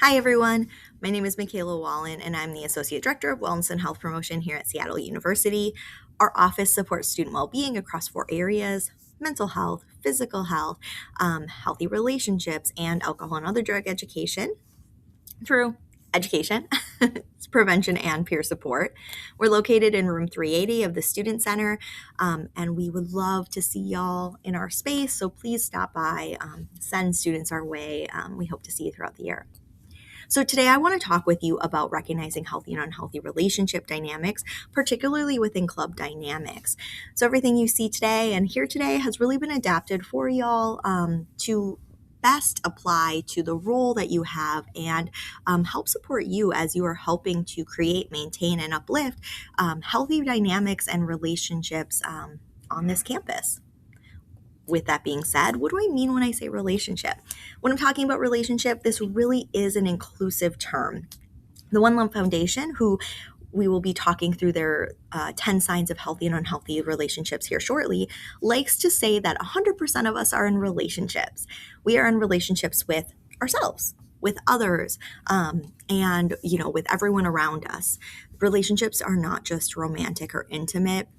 Hi, everyone. My name is Michaela Wallen, and I'm the Associate Director of Wellness and Health Promotion here at Seattle University. Our office supports student well being across 4 areas: mental health, physical health, healthy relationships, and alcohol and other drug education through education, prevention, and peer support. We're located in room 380 of the Student Center, and we would love to see y'all in our space. So please stop by, send students our way. We hope to see you throughout the year. So, today I want to talk with you about recognizing healthy and unhealthy relationship dynamics, particularly within club dynamics. So, everything you see today and hear today has really been adapted for y'all to best apply to the role that you have and help support you as you are helping to create, maintain, and uplift healthy dynamics and relationships on this campus. With that being said, what do I mean when I say relationship? When I'm talking about relationship, this really is an inclusive term. The One Love Foundation, who we will be talking through their 10 signs of healthy and unhealthy relationships here shortly, likes to say that 100% of us are in relationships. We are in relationships with ourselves, with others, and with everyone around us. Relationships are not just romantic or intimate.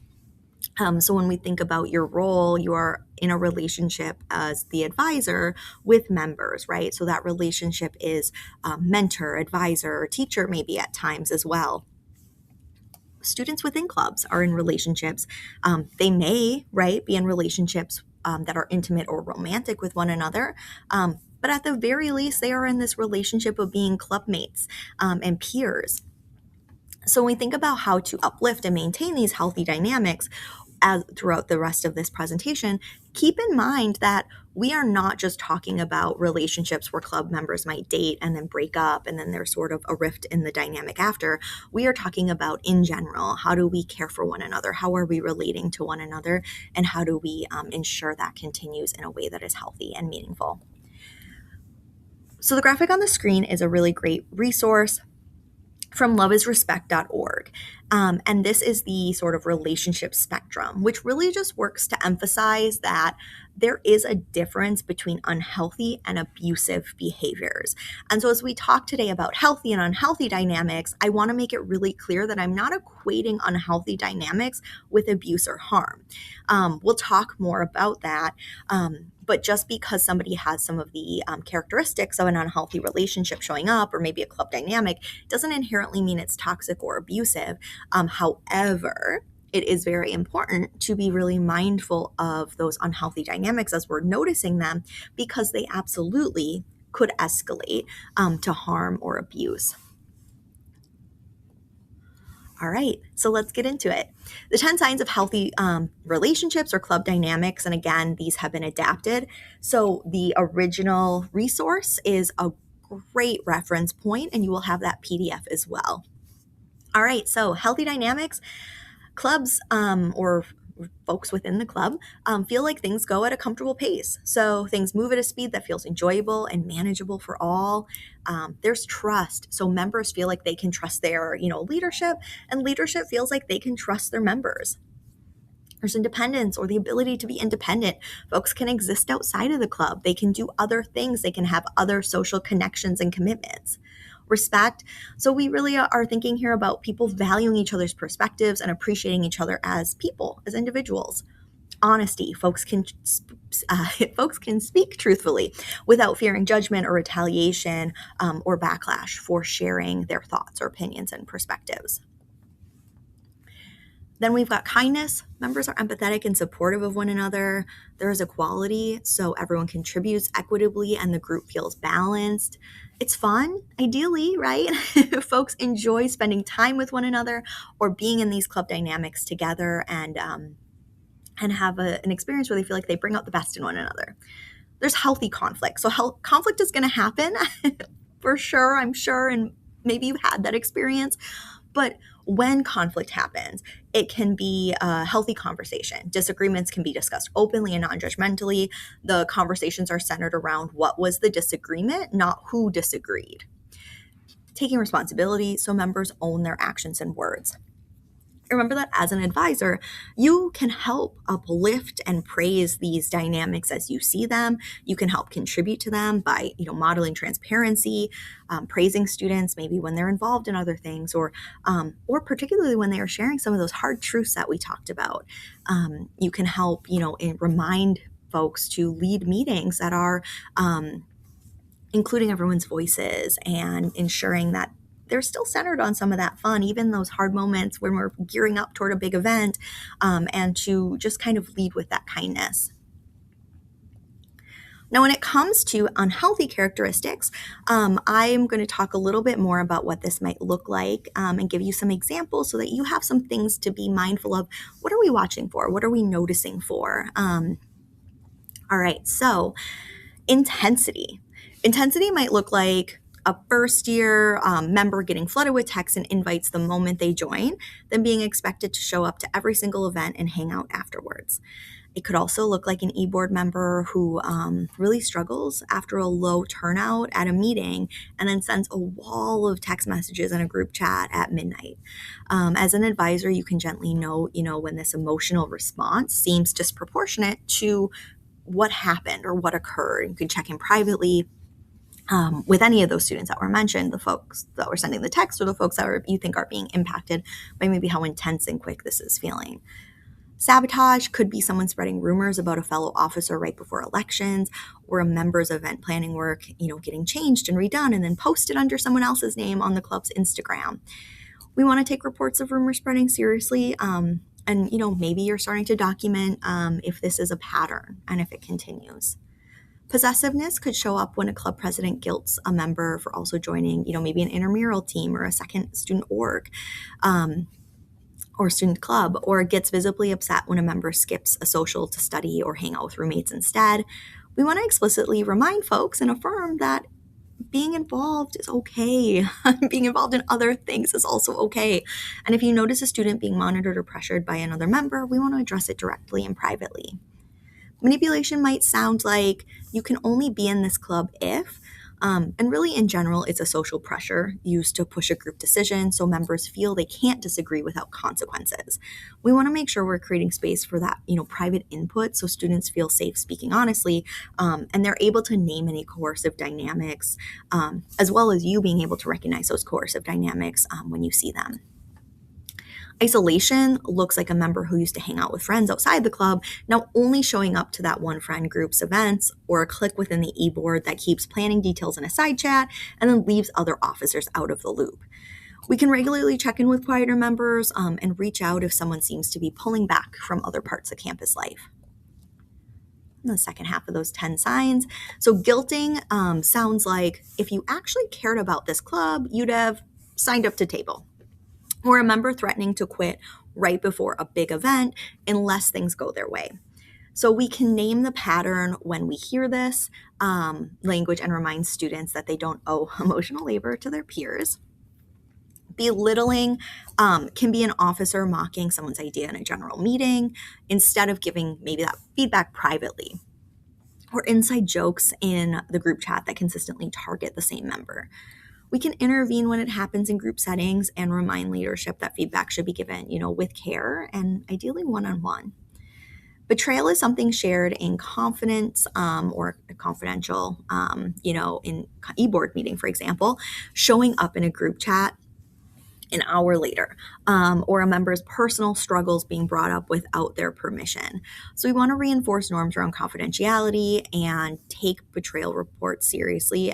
So when we think about your role, you are in a relationship as the advisor with members, right? So that relationship is mentor, advisor, teacher, maybe at times as well. Students within clubs are in relationships. They may, right, be in relationships that are intimate or romantic with one another. But at the very least, they are in this relationship of being clubmates and peers. So when we think about how to uplift and maintain these healthy dynamics, as throughout the rest of this presentation, keep in mind that we are not just talking about relationships where club members might date and then break up and then there's sort of a rift in the dynamic after. We are talking about, in general, how do we care for one another? How are we relating to one another? And how do we ensure that continues in a way that is healthy and meaningful? So the graphic on the screen is a really great resource from loveisrespect.org. And this is the sort of relationship spectrum, which really just works to emphasize that there is a difference between unhealthy and abusive behaviors. And so, as we talk today about healthy and unhealthy dynamics, I want to make it really clear that I'm not equating unhealthy dynamics with abuse or harm. We'll talk more about that. But just because somebody has some of the characteristics of an unhealthy relationship showing up, or maybe a club dynamic, doesn't inherently mean it's toxic or abusive. However, it is very important to be really mindful of those unhealthy dynamics as we're noticing them, because they absolutely could escalate to harm or abuse. All right, so let's get into it. The 10 signs of healthy relationships or club dynamics, and again, these have been adapted. So the original resource is a great reference point, and you will have that PDF as well. All right, so healthy dynamics, clubs or folks within the club feel like things go at a comfortable pace. So things move at a speed that feels enjoyable and manageable for all. There's trust. So members feel like they can trust their, leadership, and leadership feels like they can trust their members. There's independence, or the ability to be independent. Folks can exist outside of the club. They can do other things. They can have other social connections and commitments. Respect. So we really are thinking here about people valuing each other's perspectives and appreciating each other as people, as individuals. Honesty. Folks can speak truthfully without fearing judgment or retaliation or backlash for sharing their thoughts or opinions and perspectives. Then we've got kindness. Members are empathetic and supportive of one another. There is equality, so everyone contributes equitably and the group feels balanced. It's fun, ideally, right? Folks enjoy spending time with one another or being in these club dynamics together and have an experience where they feel like they bring out the best in one another. There's healthy conflict. So conflict is going to happen for sure, I'm sure, and maybe you've had that experience. But when conflict happens, it can be a healthy conversation. Disagreements can be discussed openly and non-judgmentally. The conversations are centered around what was the disagreement, not who disagreed. Taking responsibility, so members own their actions and words. Remember that as an advisor, you can help uplift and praise these dynamics as you see them. You can help contribute to them by, modeling transparency, praising students maybe when they're involved in other things, or particularly when they are sharing some of those hard truths that we talked about. You can help, remind folks to lead meetings that are including everyone's voices and ensuring that they're still centered on some of that fun, even those hard moments when we're gearing up toward a big event, and to just kind of lead with that kindness. Now, when it comes to unhealthy characteristics, I'm going to talk a little bit more about what this might look like, and give you some examples so that you have some things to be mindful of. What are we watching for? What are we noticing for? All right, so intensity. Intensity might look like a first year member getting flooded with texts and invites the moment they join, then being expected to show up to every single event and hang out afterwards. It could also look like an e-board member who really struggles after a low turnout at a meeting and then sends a wall of text messages in a group chat at midnight. As an advisor, you can gently note, when this emotional response seems disproportionate to what happened or what occurred. You can check in privately with any of those students that were mentioned, the folks that were sending the text or the folks that you think are being impacted by maybe how intense and quick this is feeling. Sabotage could be someone spreading rumors about a fellow officer right before elections, or a member's event planning work, getting changed and redone and then posted under someone else's name on the club's Instagram. We want to take reports of rumor spreading seriously, and maybe you're starting to document if this is a pattern and if it continues. Possessiveness could show up when a club president guilts a member for also joining, maybe an intramural team or a second student org, or student club, or gets visibly upset when a member skips a social to study or hang out with roommates instead. We want to explicitly remind folks and affirm that being involved is okay. Being involved in other things is also okay. And if you notice a student being monitored or pressured by another member, we want to address it directly and privately. Manipulation might sound like you can only be in this club if, and really in general, it's a social pressure used to push a group decision so members feel they can't disagree without consequences. We want to make sure we're creating space for that, private input so students feel safe speaking honestly, and they're able to name any coercive dynamics, as well as you being able to recognize those coercive dynamics when you see them. Isolation looks like a member who used to hang out with friends outside the club now only showing up to that one friend group's events, or a clique within the e-board that keeps planning details in a side chat and then leaves other officers out of the loop. We can regularly check in with quieter members and reach out if someone seems to be pulling back from other parts of campus life. In the second half of those 10 signs. So guilting sounds like if you actually cared about this club, you'd have signed up to table. Or a member threatening to quit right before a big event unless things go their way. So we can name the pattern when we hear this language and remind students that they don't owe emotional labor to their peers. Belittling can be an officer mocking someone's idea in a general meeting instead of giving maybe that feedback privately. Or inside jokes in the group chat that consistently target the same member. We can intervene when it happens in group settings and remind leadership that feedback should be given, with care and ideally one-on-one. Betrayal is something shared in confidence or confidential, in e-board meeting, for example, showing up in a group chat an hour later, or a member's personal struggles being brought up without their permission. So we want to reinforce norms around confidentiality and take betrayal reports seriously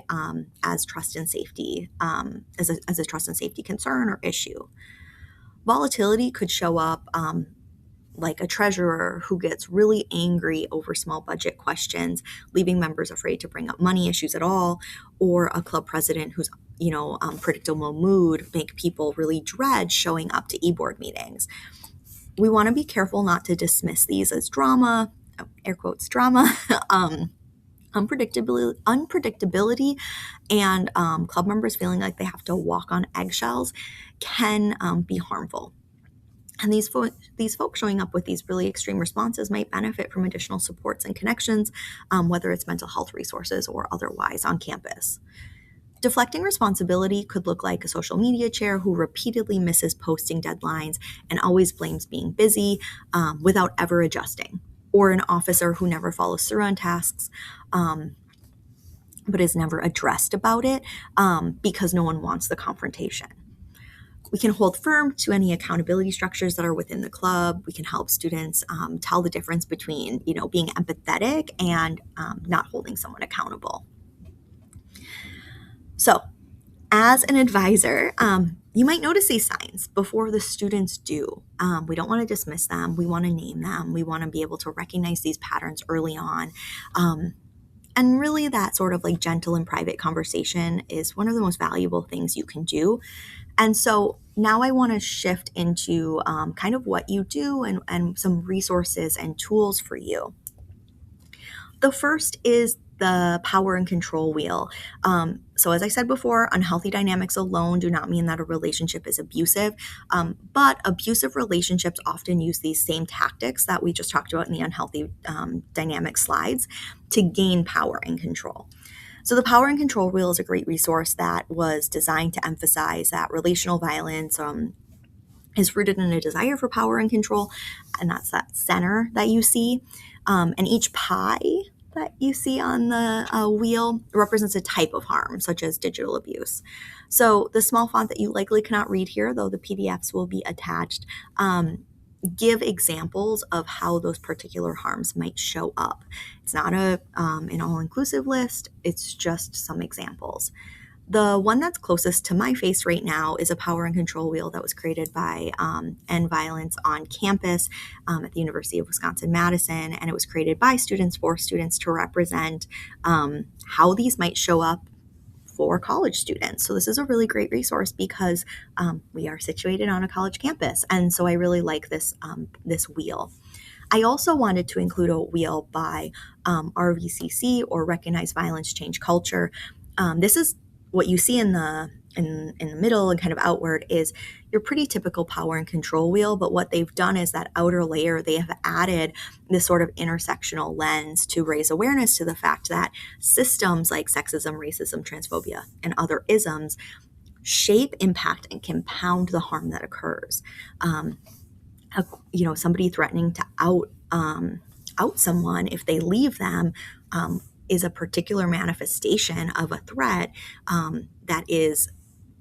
as trust and safety, as a trust and safety concern or issue. Volatility could show up like a treasurer who gets really angry over small budget questions, leaving members afraid to bring up money issues at all, or a club president who's predictable mood make people really dread showing up to e-board meetings. We want to be careful not to dismiss these as drama, air quotes drama, unpredictability, and club members feeling like they have to walk on eggshells can be harmful. And these folks showing up with these really extreme responses might benefit from additional supports and connections, whether it's mental health resources or otherwise on campus. Deflecting responsibility could look like a social media chair who repeatedly misses posting deadlines and always blames being busy without ever adjusting, or an officer who never follows through on tasks but is never addressed about it because no one wants the confrontation. We can hold firm to any accountability structures that are within the club. We can help students tell the difference between, being empathetic and not holding someone accountable. So, as an advisor, you might notice these signs before the students do. We don't want to dismiss them. We want to name them. We want to be able to recognize these patterns early on. And really, that sort of like gentle and private conversation is one of the most valuable things you can do. And so now I want to shift into kind of what you do and some resources and tools for you. The first is the power and control wheel. So, as I said before, unhealthy dynamics alone do not mean that a relationship is abusive, but abusive relationships often use these same tactics that we just talked about in the unhealthy dynamic slides to gain power and control. So, the power and control wheel is a great resource that was designed to emphasize that relational violence is rooted in a desire for power and control, and that's that center that you see. And each pie that you see on the wheel represents a type of harm, such as digital abuse. So the small font that you likely cannot read here, though the PDFs will be attached, give examples of how those particular harms might show up. It's not an all-inclusive list, it's just some examples. The one that's closest to my face right now is a power and control wheel that was created by End Violence on Campus at the University of Wisconsin-Madison, and it was created by students for students to represent how these might show up for college students. So this is a really great resource because we are situated on a college campus, and so I really like this wheel. I also wanted to include a wheel by RVCC, or Recognize Violence, Change Culture. This is what you see in the middle and kind of outward is your pretty typical power and control wheel, but what they've done is that outer layer, they have added this sort of intersectional lens to raise awareness to the fact that systems like sexism, racism, transphobia, and other isms shape, impact, and compound the harm that occurs. Somebody threatening to out someone if they leave them is a particular manifestation of a threat that is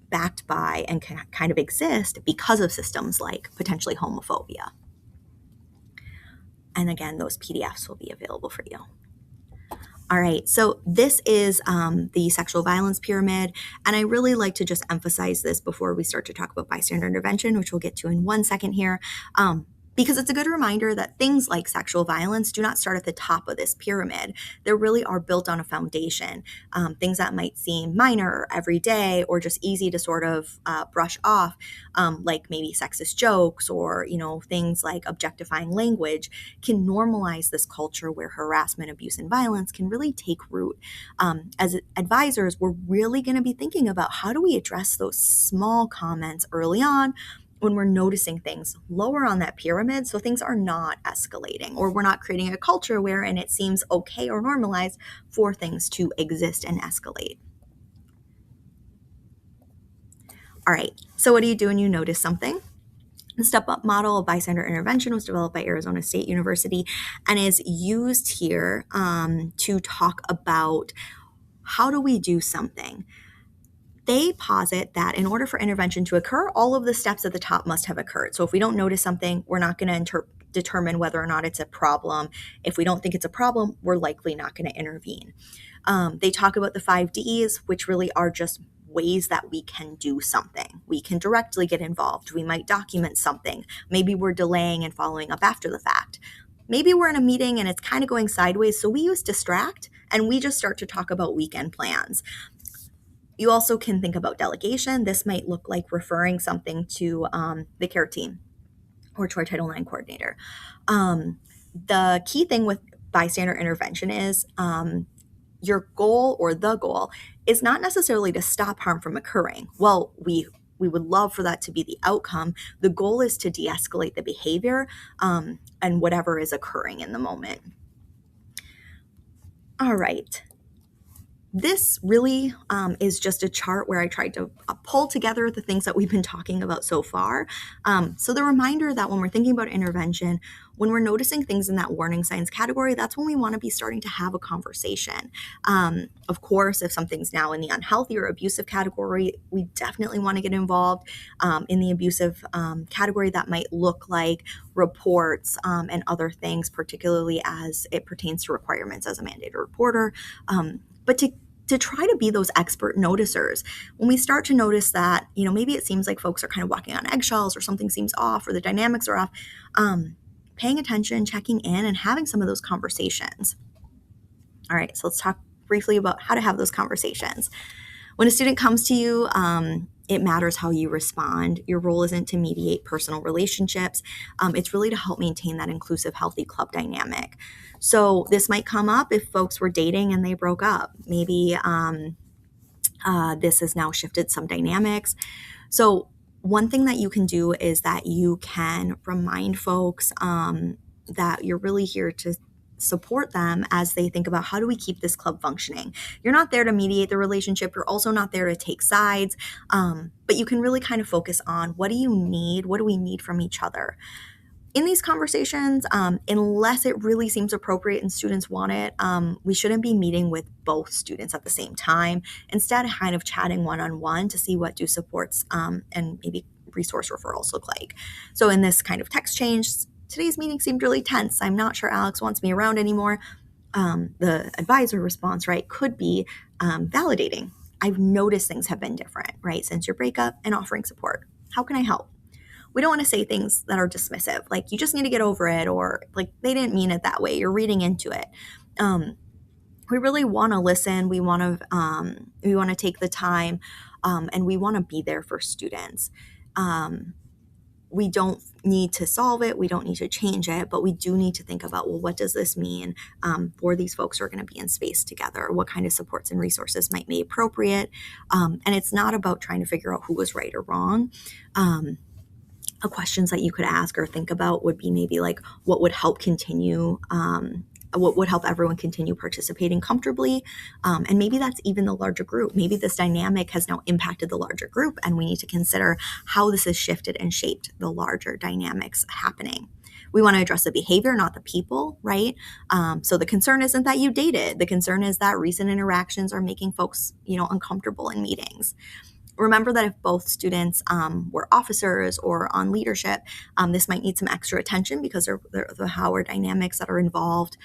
backed by and can kind of exist because of systems like potentially homophobia. And again, those PDFs will be available for you. All right, so this is the sexual violence pyramid, and I really like to just emphasize this before we start to talk about bystander intervention, which we'll get to in 1 second here. Because it's a good reminder that things like sexual violence do not start at the top of this pyramid. They really are built on a foundation. Things that might seem minor or everyday or just easy to sort of brush off, like maybe sexist jokes or, things like objectifying language, can normalize this culture where harassment, abuse, and violence can really take root. As advisors, we're really going to be thinking about how do we address those small comments early on when we're noticing things lower on that pyramid, so things are not escalating, or we're not creating a culture wherein it seems okay or normalized for things to exist and escalate. All right, so what do you do when you notice something? The step-up model of bystander intervention was developed by Arizona State University and is used here to talk about how do we do something. They posit that in order for intervention to occur, all of the steps at the top must have occurred. So if we don't notice something, we're not going to determine whether or not it's a problem. If we don't think it's a problem, we're likely not going to intervene. They talk about the 5 Ds, which really are just ways that we can do something. We can directly get involved. We might document something. Maybe we're delaying and following up after the fact. Maybe we're in a meeting and it's kind of going sideways, so we use distract and we just start to talk about weekend plans. You also can think about delegation. This might look like referring something to the care team or to our Title IX coordinator. The key thing with bystander intervention is your goal, or the goal, is not necessarily to stop harm from occurring. Well, we would love for that to be the outcome. The goal is to de-escalate the behavior and whatever is occurring in the moment. All right. This really is just a chart where I tried to pull together the things that we've been talking about so far. So the reminder that when we're thinking about intervention, when we're noticing things in that warning signs category, that's when we want to be starting to have a conversation. Of course, if something's now in the unhealthy or abusive category, we definitely want to get involved. In the abusive category, that might look like reports and other things, particularly as it pertains to requirements as a mandated reporter. But to try to be those expert noticers, when we start to notice that, maybe it seems like folks are kind of walking on eggshells or something seems off or the dynamics are off, paying attention, checking in, and having some of those conversations. All right, so let's talk briefly about how to have those conversations. When a student comes to you, it matters how you respond. Your role isn't to mediate personal relationships. It's really to help maintain that inclusive, healthy club dynamic. So this might come up if folks were dating and they broke up. Maybe this has now shifted some dynamics. So one thing that you can do is that you can remind folks that you're really here to support them as they think about, how do we keep this club functioning? You're not there to mediate the relationship. You're also not there to take sides. But you can really kind of focus on, what do you need? What do we need from each other? In these conversations, unless it really seems appropriate and students want it, we shouldn't be meeting with both students at the same time. Instead, kind of chatting one-on-one to see what do supports and maybe resource referrals look like. So in this kind of text change, today's meeting seemed really tense. I'm not sure Alex wants me around anymore. The advisor response, right, could be validating. I've noticed things have been different, right, since your breakup, and offering support. How can I help? We don't want to say things that are dismissive, like, you just need to get over it, or like, they didn't mean it that way, you're reading into it. We really want to listen. We want to take the time, and we want to be there for students. We don't need to solve it. We don't need to change it, but we do need to think about, well, what does this mean for these folks who are going to be in space together? What kind of supports and resources might be appropriate? And it's not about trying to figure out who was right or wrong. Questions that you could ask or think about would be maybe like, what would help everyone continue participating comfortably? And maybe that's even the larger group. Maybe this dynamic has now impacted the larger group, and we need to consider how this has shifted and shaped the larger dynamics happening. We want to address the behavior, not the people, right? So the concern isn't that you dated. The concern is that recent interactions are making folks, uncomfortable in meetings. Remember that if both students were officers or on leadership, this might need some extra attention because of the power dynamics that are involved.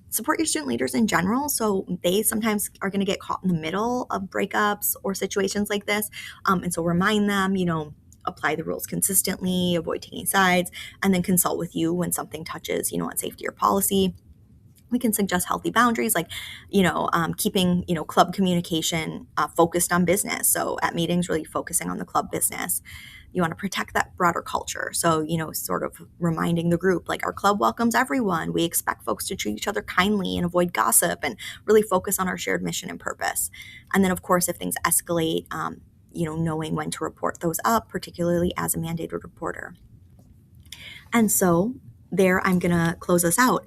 Support your student leaders in general. So they sometimes are going to get caught in the middle of breakups or situations like this. And so remind them, apply the rules consistently, avoid taking sides, and then consult with you when something touches, on safety or policy. We can suggest healthy boundaries, like, keeping, club communication focused on business. So at meetings, really focusing on the club business. You want to protect that broader culture. So, sort of reminding the group, like, our club welcomes everyone. We expect folks to treat each other kindly and avoid gossip, and really focus on our shared mission and purpose. And then, of course, if things escalate, knowing when to report those up, particularly as a mandated reporter. And so there, I'm going to close us out.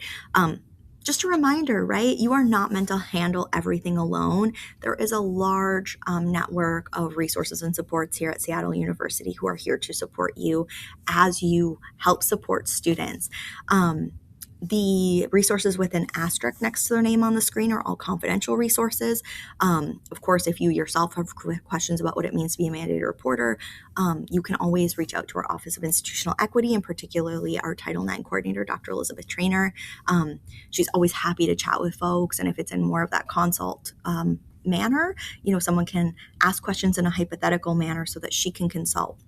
Just a reminder, right? You are not meant to handle everything alone. There is a large network of resources and supports here at Seattle University who are here to support you as you help support students. The resources with an asterisk next to their name on the screen are all confidential resources. Of course, if you yourself have questions about what it means to be a mandated reporter, you can always reach out to our Office of Institutional Equity, and particularly our Title IX coordinator, Dr. Elizabeth Trainer. She's always happy to chat with folks, and if it's in more of that consult manner, someone can ask questions in a hypothetical manner so that she can consult.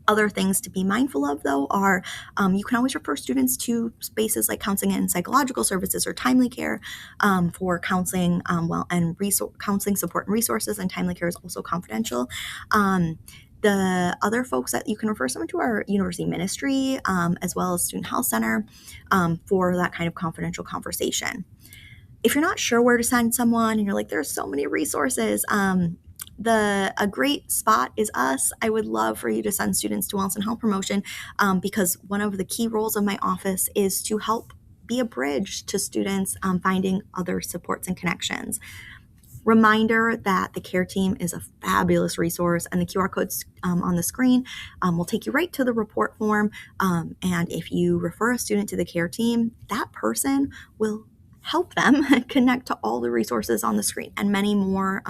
Other things to be mindful of, though, are you can always refer students to spaces like counseling and psychological services or timely care for counseling, counseling support and resources, and timely care is also confidential. The other folks that you can refer someone to our university ministry, as well as Student Health Center, for that kind of confidential conversation. If you're not sure where to send someone and you're like, there's so many resources, a great spot is us. I would love for you to send students to Wellness and Health Promotion, because one of the key roles of my office is to help be a bridge to students finding other supports and connections. Reminder that the care team is a fabulous resource, and the QR codes on the screen will take you right to the report form. And if you refer a student to the care team, that person will help them connect to all the resources on the screen and many more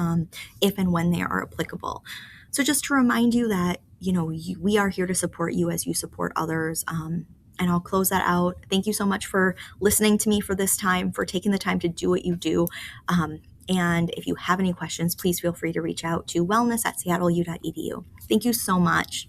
if and when they are applicable. So just to remind you that, we are here to support you as you support others. And I'll close that out. Thank you so much for listening to me for this time, for taking the time to do what you do. And if you have any questions, please feel free to reach out to wellness@seattleu.edu. Thank you so much.